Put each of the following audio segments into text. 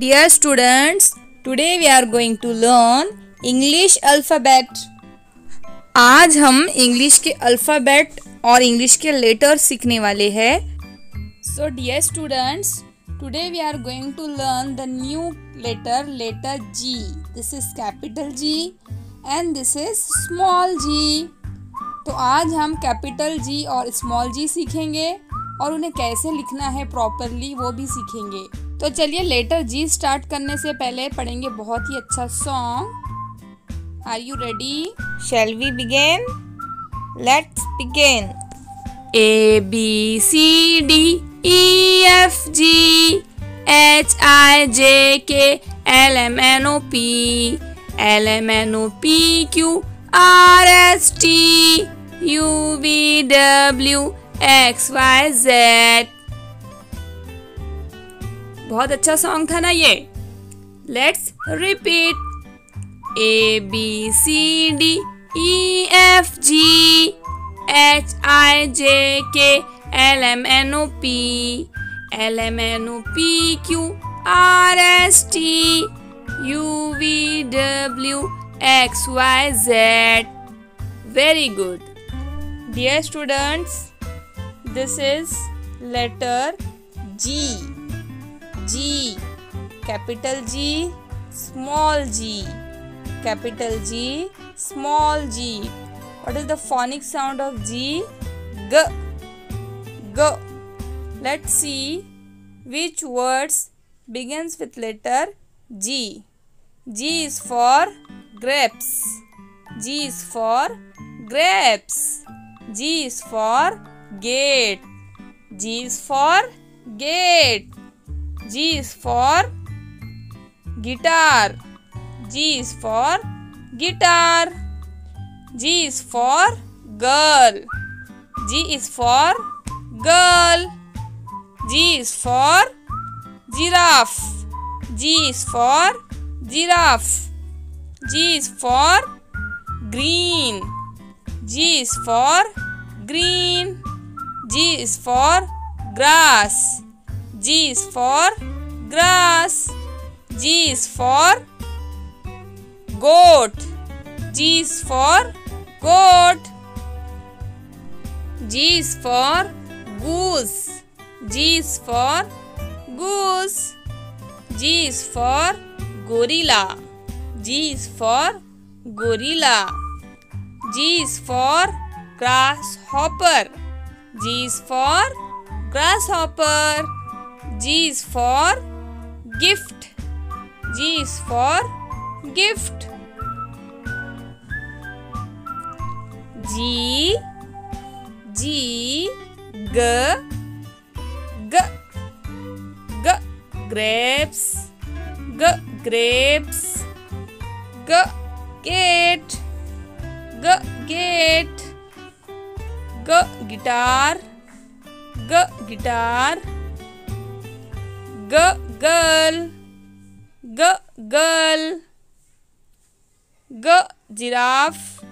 Dear students, today we are going to learn English alphabet. आज हम English के alphabet और इंग्लिश के लेटर सीखने वाले हैं. So dear students, today we are going to learn the new letter G. This is capital G and this is small g. तो आज हम कैपिटल G और स्मॉल g सीखेंगे और उन्हें कैसे लिखना है प्रॉपरली वो भी सीखेंगे. तो चलिए लेटर G स्टार्ट करने से पहले पढ़ेंगे बहुत ही अच्छा song. Are you ready? Shall we begin? Let's begin. A B C D E F G H I J K L M N O P L M N O P Q R S T U V W X Y Z. बहुत अच्छा song था ना ये. Let's repeat. A B C D E F G H I J K L M N O P L M N O P Q R S T U V W X Y Z. Very good. Dear students, this is letter G. G, capital G, small g. Capital G, small g. What is the phonic sound of G? G. G. Let's see which words begins with letter G. G is for grapes. G is for grapes. G is for gate. G is for gate. G is for guitar. G is for guitar. G is for girl. G is for girl. G is for giraffe. G is for giraffe. G is for green. G is for green. G is for grass. G is for grass. G is for goat. G is for goat. G is for goose. G is for goose. G is for gorilla. G is for gorilla. G is for grasshopper. G is for grasshopper. G is for gift. G is for gift. G G G G G grapes. G grapes. G gate. G gate. G guitar. G guitar. G girl. G girl. G giraffe.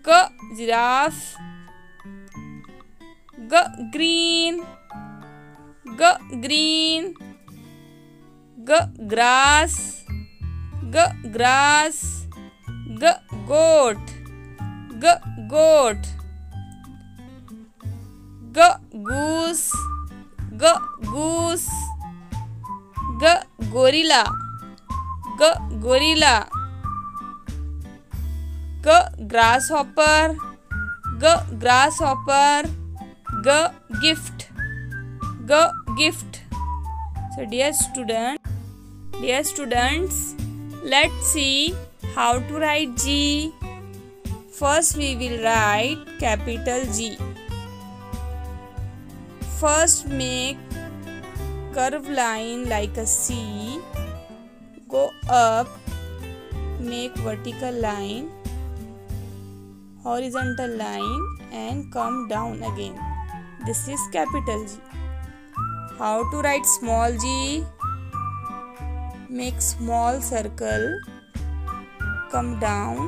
G giraffe. G green. G green. G grass. G grass. G goat. G goat. G goose. G goose. G gorilla. G gorilla. G grasshopper. G grasshopper. G gift. G gift. So dear students, let's see how to write G. First we will write capital G. First make curve line like a C. Go up, make vertical line, horizontal line and come down again. This is capital G. How to write small g? Make small circle, come down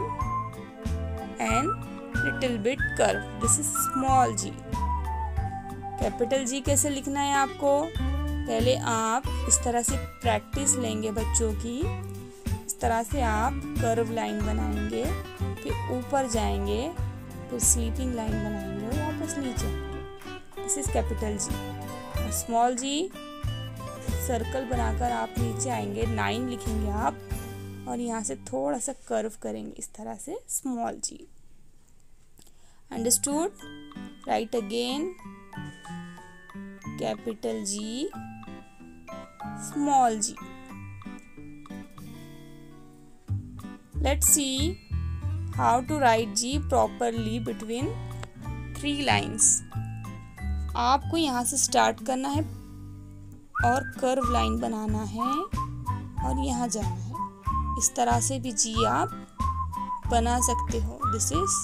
and little bit curve. This is small g. Capital G कैसे लिखना है आपको? पहले आप इस तरह से practice लेंगे बच्चों की। इस तरह से आप कर्व लाइन बनाएंगे, फिर ऊपर जाएंगे, फिर स्लीपिंग लाइन बनाएंगे और वापस नीचे आएंगे। This is capital G. और स्मॉल जी सर्कल बनाकर आप नीचे आएंगे, 9 लिखेंगे आप और यहाँ से थोड़ा सा कर्व करेंगे इस तरह से, small G. Understood? Right again, capital G, small G. Let's see how to write G properly between 3 lines. आपको यहाँ से स्टार्ट करना है और कर्व लाइन बनाना है और यहाँ जाना है। इस तरह से भी जी आप बना सकते हो। दिस इज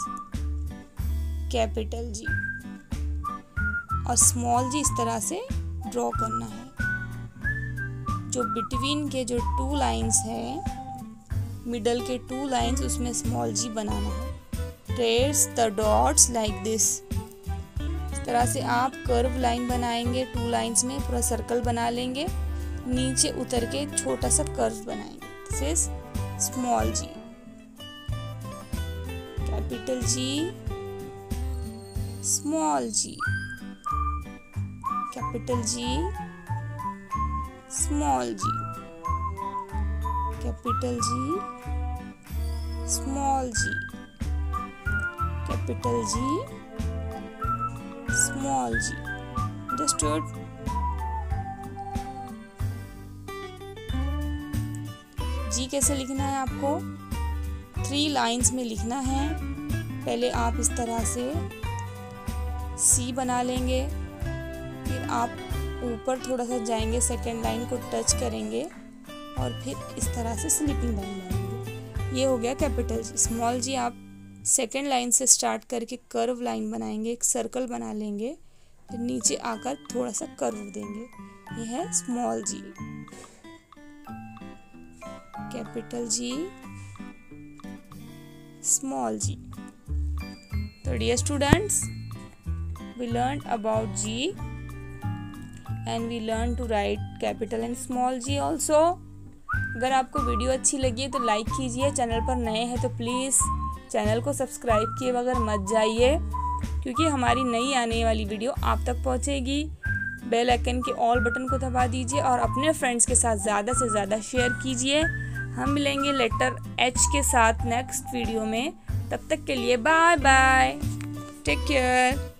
कैपिटल जी और स्मॉल जी इस तरह से ड्रॉ करना है। जो बिटवीन के जो 2 लाइंस है, मिडल के 2 लाइंस, उसमें स्मॉल जी बनाना है। Trace the dots like this. इस तरह से आप कर्व लाइन बनाएंगे, 2 लाइंस में पूरा सर्कल बना लेंगे, नीचे उतर के छोटा सा कर्व बनाएंगे। This is small G, capital G, small G, capital G, small G, capital G, small G, capital G, small G. Understood? जी कैसे लिखना है आपको? 3 लाइंस में लिखना है। पहले आप इस तरह से सी बना लेंगे, फिर आप ऊपर थोड़ा सा जाएंगे, सेकेंड लाइन को टच करेंगे और फिर इस तरह से स्लीपिंग लाइन बनाएंगे। ये हो गया कैपिटल जी। स्मॉल जी आप सेकेंड लाइन से स्टार्ट करके कर्व लाइन बनाएंगे, एक सर्कल बना लेंगे, फिर नीचे आकर थोड़ा सा कर्व देंगे। ये है small G, capital G, small G. तो dear students, we learned about G and we learned to write capital and small g also. अगर आपको वीडियो अच्छी लगी है तो लाइक कीजिए, चैनल पर नए हैं तो प्लीज़ चैनल को सब्सक्राइब किए बगैर मत जाइए, क्योंकि हमारी नई आने वाली वीडियो आप तक पहुंचेगी। बेल आइकन के ऑल बटन को दबा दीजिए और अपने फ्रेंड्स के साथ ज़्यादा से ज़्यादा शेयर कीजिए। हम मिलेंगे लेटर H के साथ नेक्स्ट वीडियो में। तब तक के लिए बाय बाय, टेक केयर।